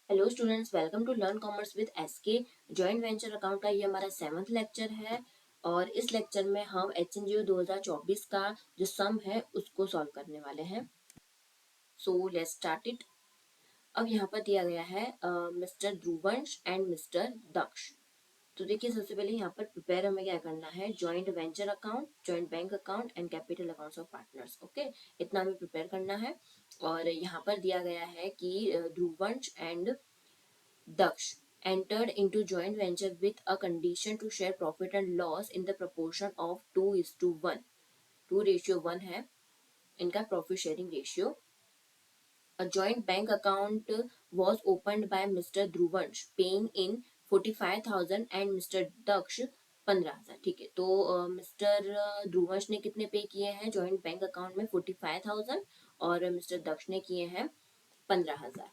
Hello students, welcome to learn commerce with SK. Joint venture account का ये हमारा 7th lecture है और इस लेक्चर में हम एचएनजीओ 2024 का जो सम है उसको सॉल्व करने वाले हैं। So let's start it. अब यहाँ पर दिया गया है मिस्टर ध्रुवंश एंड मिस्टर दक्ष। तो देखिए, सबसे पहले यहाँ पर प्रिपेयर हमें क्या करना है, joint venture account, joint bank account and capital accounts of partners. Okay, इतना हमें प्रिपेयर करना है। और यहाँ पर दिया गया है कि ध्रुवंश and Daksh entered into joint venture with a condition to share profit and loss in the proportion of 2:1. 2:1 है इनका profit sharing ratio. A joint bank account was opened by Mr. Dhruvansh paying in 45,000 and Mr. Daksh 15,000. ठीक है, तो mister ध्रुवंश ने कितने पे किए हैं जॉइंट बैंक अकाउंट में? 45,000 और मिस्टर दक्ष ने किए हैं 15,000।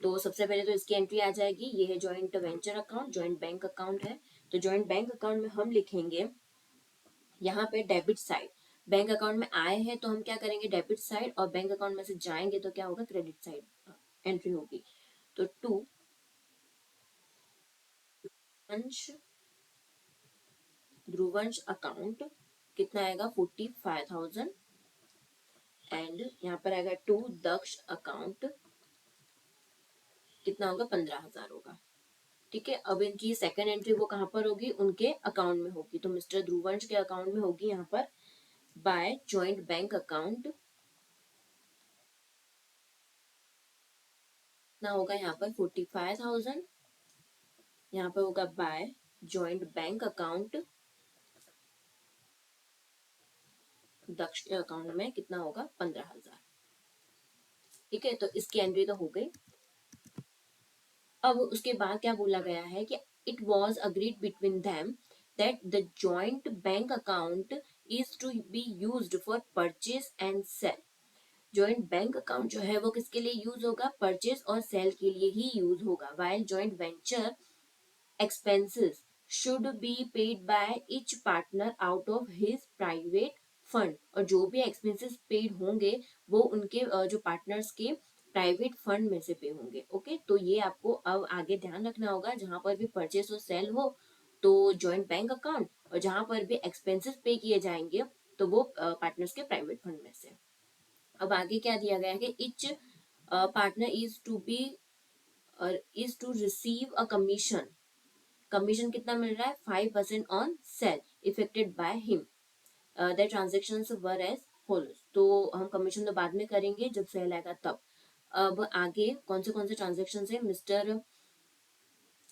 तो सबसे पहले तो इसकी एंट्री आ जाएगी, ये है joint venture account, joint bank account है। तो जॉइंट बैंक अकाउंट में हम लिखेंगे यहाँ पे डेबिट साइड। बैंक अकाउंट में आए हैं तो हम क्या करेंगे, डेबिट साइड, और बैंक अकाउंट में से जाएंगे तो क्या होगा, क्रेडिट साइड एंट्री होगी। तो टू ध्रुवंश अकाउंट कितना आएगा, 45,000 एंड यहाँ पर आएगा टू दक्ष अकाउंट कितना होगा, 15,000 होगा। ठीक है, अब इनकी सेकंड एंट्री वो कहाँ पर होगी, उनके अकाउंट में होगी। तो मिस्टर ध्रुवंश के अकाउंट में होगी यहाँ पर बाय जॉइंट बैंक अकाउंट, ना होगा यहाँ पर 45,000, यहाँ पर होगा बाय जॉइंट बैंक अकाउंट, दक्ष के अकाउंट में कितना होगा, 15,000। ठीक है, तो इसकी एंट्री तो हो गई। अब उसके बाद क्या बोला गया है कि it was agreed between them that the joint bank account is to be used for purchase and sale. Joint bank account जो है वो किसके लिए यूज होगा, परचेज और सेल के लिए ही यूज होगा। While joint venture expenses should be paid by each partner out of his private fund. और जो भी एक्सपेंसेस पेड होंगे वो उनके जो पार्टनर्स के प्राइवेट फंड में से पे होंगे। ओके, तो ये आपको अब आगे ध्यान रखना होगा, जहां पर भी परचेस और सेल हो तो जॉइंट बैंक अकाउंट, और जहां पर भी एक्सपेंसेस पे किए जाएंगे तो वो पार्टनर्स के प्राइवेट फंड में से। अब आगे क्या दिया गया है कि each partner is to receive a commission. Commission कितना मिल रहा है, 5% on sale effected by him. The transactions were as follows. तो हम कमीशन तो बाद में करेंगे जब सेल आएगा तब। अब आगे कौन से ट्रांजेक्शन है, mister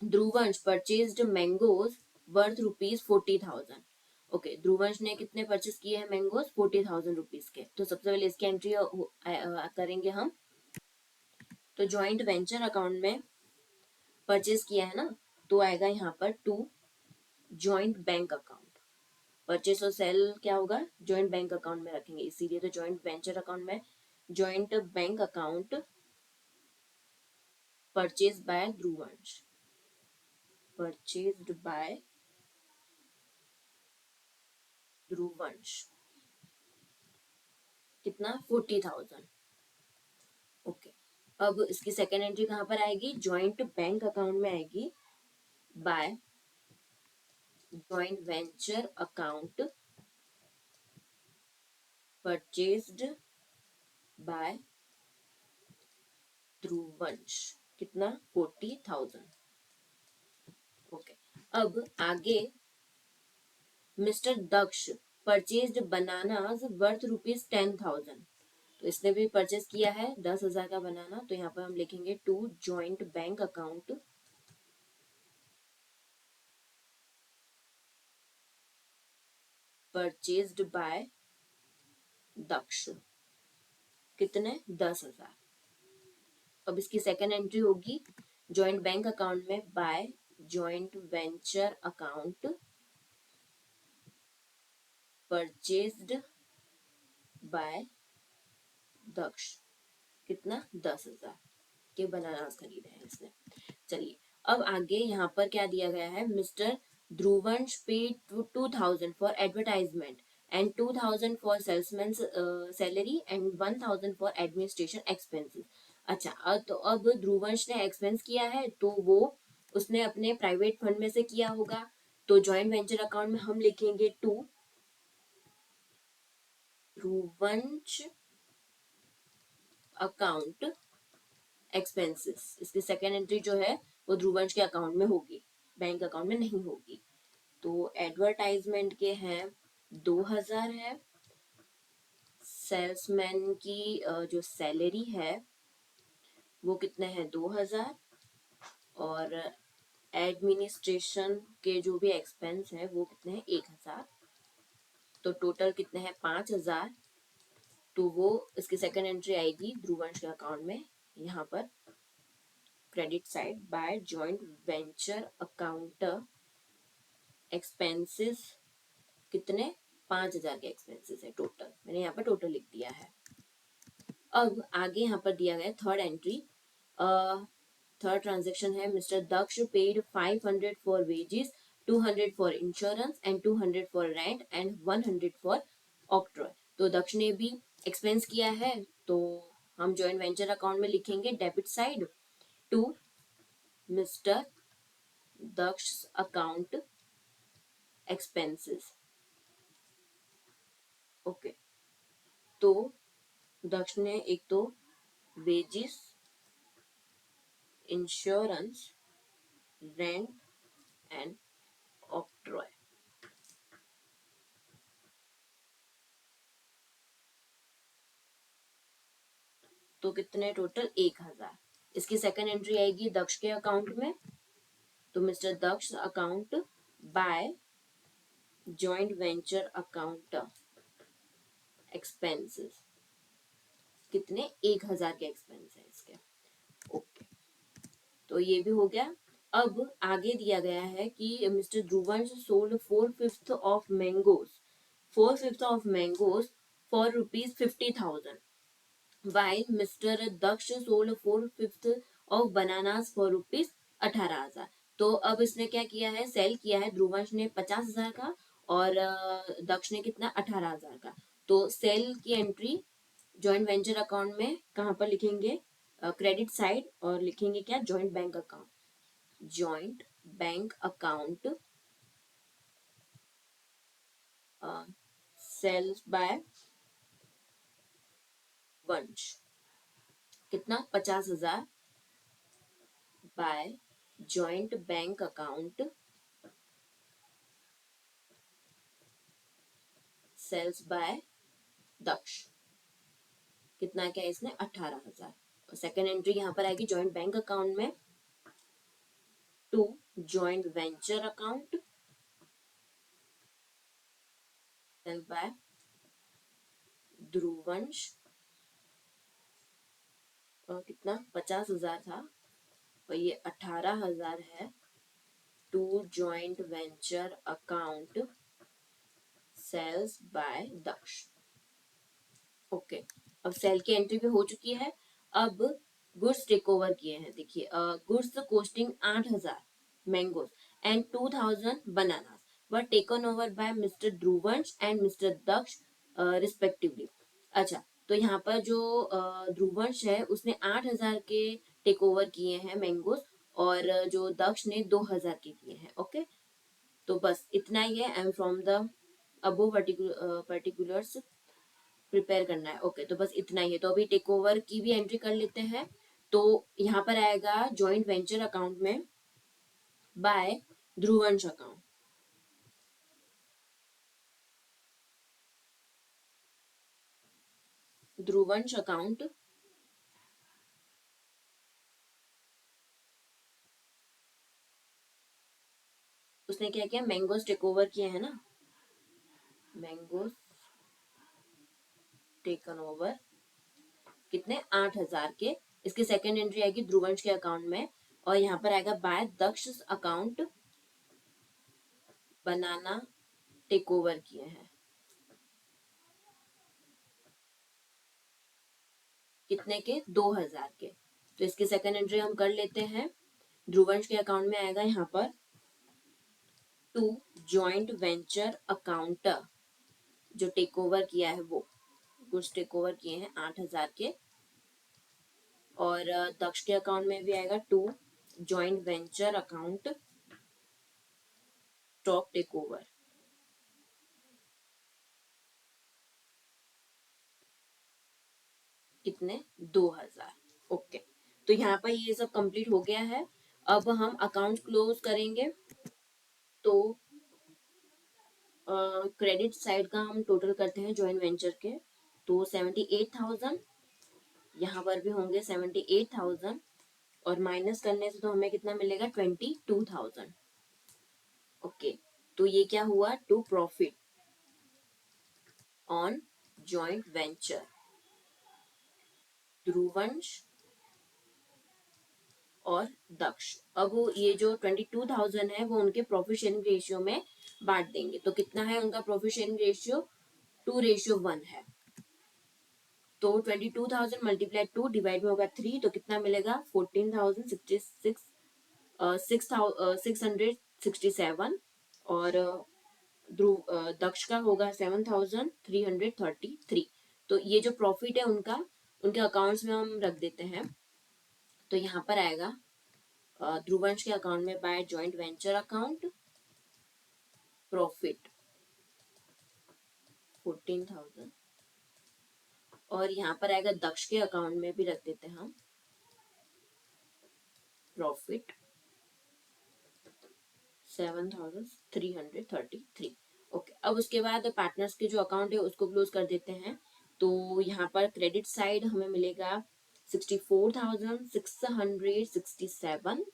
Dhruvansh purchased mangoes worth ₹40,000। Okay, Dhruvansh ने कितने परचेज किए हैं मैंगोज, 40,000 रुपीज के। तो सबसे पहले इसकी एंट्री करेंगे हम। तो जॉइंट वेंचर अकाउंट में परचेज किया है ना, तो आएगा यहाँ पर to joint bank account. Purchase और सेल क्या होगा, जॉइंट बैंक अकाउंट में रखेंगे, इसीलिए तो जॉइंट वेंचर अकाउंट में joint bank account purchase by Dhruvansh, purchased by Dhruvansh कितना, 40,000। ओके, अब इसकी सेकेंड एंट्री कहाँ पर आएगी, जॉइंट बैंक अकाउंट में आएगी by joint venture account purchased by Dhruvansh कितना, 40,000। ओके, अब आगे mister Daksh purchased bananas worth ₹10,000। तो इसने भी परचेज किया है 10,000 का बनाना। तो यहाँ पर हम लिखेंगे to joint bank account purchased by Daksh कितने, 10,000। अब इसकी सेकेंड एंट्री होगी जॉइंट बैंक अकाउंट में by joint venture account purchased by Daksh कितना, 10,000 के बनानास खरीदे हैं इसने। चलिए, अब आगे यहाँ पर क्या दिया गया है, mister Dhruvansh paid 2,000 for advertisement and 2,000 for salesman salary and 1,000 for administration expenses. अच्छा, तो अब ध्रुवंश ने एक्सपेंस किया है तो वो उसने अपने प्राइवेट फंड में से किया होगा, तो जॉइंट वेंचर अकाउंट में हम लिखेंगे टू ध्रुवंश अकाउंट एक्सपेंसेस। इसकी सेकेंड एंट्री जो है वो ध्रुवंश के अकाउंट में होगी, बैंक अकाउंट में नहीं होगी। तो एडवर्टाइजमेंट के हैं 2000 है, सेल्समैन की जो सैलरी है वो कितने हैं 2000, और एडमिनिस्ट्रेशन के जो भी एक्सपेंस है वो कितने हैं 1000, तो टोटल कितने हैं 5000। तो वो इसकी सेकंड एंट्री आएगी ध्रुवंश के अकाउंट में, यहाँ पर credit side by joint venture account expenses, कितने 5000 के एक्सपेंसेस है टोटल, मैंने यहाँ पर टोटल लिख दिया है। अब आगे यहाँ पर दिया गया थर्ड एंट्री, थर्ड ट्रांजेक्शन है mister Daksh paid 500 for wages, 200 for insurance and 200 for rent and 100 for octroi. तो दक्ष ने भी एक्सपेंस किया है, तो हम जॉइंट वेंचर अकाउंट में लिखेंगे debit side to mister Daksh account expenses. Okay, तो दक्ष ने एक तो wages, insurance, rent and octroi, तो कितने टोटल 1000। इसकी सेकंड एंट्री आएगी दक्ष के अकाउंट में, तो mister Daksh account by joint venture account expenses, कितने 1000 के एक्सपेंस है इसके। ओके, तो ये भी हो गया। अब आगे दिया गया है कि mister Dhruvansh sold 4/5 of mangoes, 4/5 of mangoes for ₹50,000, while Mr. Daksh sold 4/5 of bananas for ₹18,000। तो अब इसने क्या किया है, सेल किया है ध्रुवंश ने 50,000 का और दक्ष ने कितना 18,000 का। तो सेल की एंट्री जॉइंट वेंचर अकाउंट में कहाँ पर लिखेंगे, क्रेडिट साइड, और लिखेंगे क्या joint bank account, joint bank account sales by Vansh, कितना 50,000 by joint bank account sales by Daksh, कितना क्या इसने 18,000। और सेकेंड एंट्री यहाँ पर आएगी जॉइंट बैंक अकाउंट में to joint venture account sale by Dhruvansh, और कितना 50,000 था और ये 18,000 है, to joint venture account sales by Daksh. Okay, अब सेल की एंट्री भी हो चुकी है। अब गुड्स टेक ओवर किए हैं, देखिए goods costing 8,000 mangoes and 2,000 bananas were taken over by mister Dhruvansh and mister Daksh respectively. अच्छा, तो यहाँ पर जो ध्रुवंश है उसने 8,000 के टेक ओवर किए हैं मैंगोज, और जो दक्ष ने 2,000 के किए हैं। ओके, तो बस इतना ही है, and from the above particulars prepare करना है। ओके, तो बस इतना ही है। तो अभी टेक ओवर की भी एंट्री कर लेते हैं। तो यहाँ पर आएगा जॉइंट वेंचर अकाउंट में बाय ध्रुवंश अकाउंट, ध्रुवंश अकाउंट उसने क्या किया, मैंगोज टेक ओवर किए हैं ना, मैंगोज टेकन ओवर कितने 8,000 के। इसकी सेकेंड एंट्री आएगी ध्रुवंश के अकाउंट में, और यहाँ पर आएगा बाय दक्ष अकाउंट बनाना टेक ओवर किए हैं, कितने के 2,000 के। तो इसकी सेकेंड एंट्री हम कर लेते हैं, ध्रुवंश के अकाउंट में आएगा यहाँ पर टू जॉइंट वेंचर अकाउंट, जो टेक ओवर किया है वो गुड्स टेक ओवर किए हैं 8,000 के, और दक्ष के अकाउंट में भी आएगा 2 joint venture account stock take over. कितने? 2000। ओके, तो यहाँ पर ये सब कंप्लीट हो गया है। अब हम अकाउंट क्लोज करेंगे। तो क्रेडिट साइड का हम टोटल करते हैं जॉइंट वेंचर के, तो 78,000, यहाँ पर भी होंगे 78,000, और माइनस करने से तो हमें कितना मिलेगा? 22,000। ओके, तो ये क्या हुआ? To profit on joint venture Dhruvansh और दक्ष। अब ये जो 22,000 है वो उनके प्रॉफिट शेयरिंग रेशियो में बांट देंगे। तो कितना है उनका प्रॉफिट शेयरिंग रेशियो? 2:1 है। तो 22,000 मल्टीप्लाई 2 डिवाइड में होगा 3, तो कितना मिलेगा? 14,667। और ध्रुव दक्ष का होगा 7,333। तो ये जो प्रॉफिट है उनका, उनके अकाउंट्स में हम रख देते हैं। तो यहाँ पर आएगा ध्रुवंश के अकाउंट में by joint venture account profit 14,000, और यहाँ पर आएगा दक्ष के अकाउंट में भी रख देते हैं हम प्रॉफिट 7,333। ओके, अब उसके बाद पार्टनर्स के जो अकाउंट है उसको क्लोज कर देते हैं। तो यहाँ पर क्रेडिट साइड हमें मिलेगा 64,667,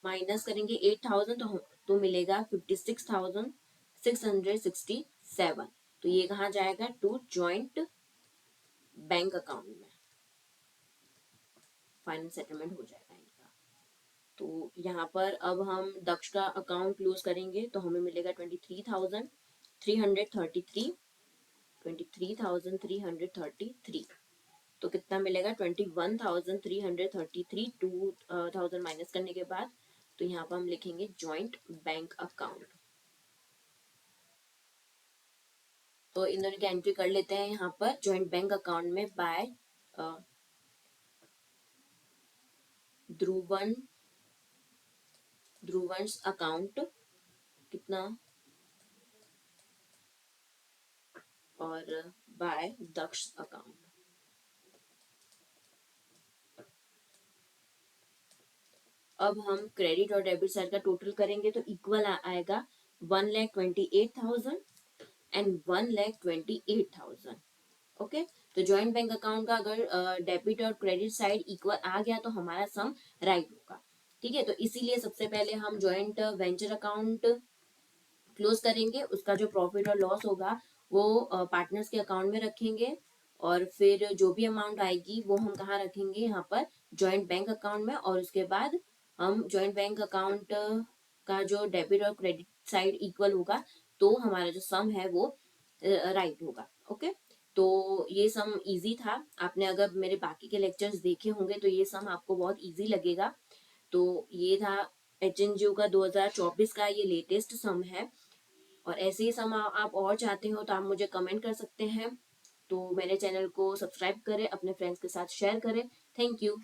माइनस करेंगे 8,000 तो मिलेगा 56,667। तो ये कहाँ जाएगा? टू जॉइंट बैंक अकाउंट में फाइनल सेटलमेंट हो जाएगा इनका। तो यहाँ पर अब हम दक्ष का अकाउंट क्लोज करेंगे तो हमें मिलेगा 23,333, 23,333। तो कितना मिलेगा? 21,333 2,000 माइनस करने के बाद। तो यहाँ पर हम लिखेंगे जॉइंट बैंक अकाउंट। तो इन दोनों की एंट्री कर लेते हैं यहाँ पर जॉइंट बैंक अकाउंट में बाय ध्रुवंश अकाउंट कितना, और बाय दक्ष अकाउंट। अब हम क्रेडिट और डेबिट साइड का टोटल करेंगे तो इक्वल आएगा 1,28,000 एंड 1,28,000। ओके, तो जॉइंट बैंक अकाउंट का अगर डेबिट और क्रेडिट साइड इक्वल आ गया तो हमारा सम राइट होगा। ठीक है, तो इसीलिए सबसे पहले हम जॉइंट वेंचर अकाउंट क्लोज करेंगे। उसका जो प्रॉफिट और लॉस होगा वो पार्टनर्स के अकाउंट में रखेंगे, और फिर जो भी अमाउंट आएगी वो हम कहाँ रखेंगे? यहाँ पर जॉइंट बैंक अकाउंट में। और उसके बाद हम जॉइंट बैंक अकाउंट का जो डेबिट और क्रेडिट साइड इक्वल होगा तो हमारा जो सम है वो राइट होगा। ओके, तो ये सम इजी था। आपने अगर मेरे बाकी के लेक्चर्स देखे होंगे तो ये सम आपको बहुत इजी लगेगा। तो ये था एचएनजीओ का 2024 का ये लेटेस्ट सम है। और ऐसे ही सम आप और चाहते हो तो आप मुझे कमेंट कर सकते हैं। तो मेरे चैनल को सब्सक्राइब करें, अपने फ्रेंड्स के साथ शेयर करें। Thank you.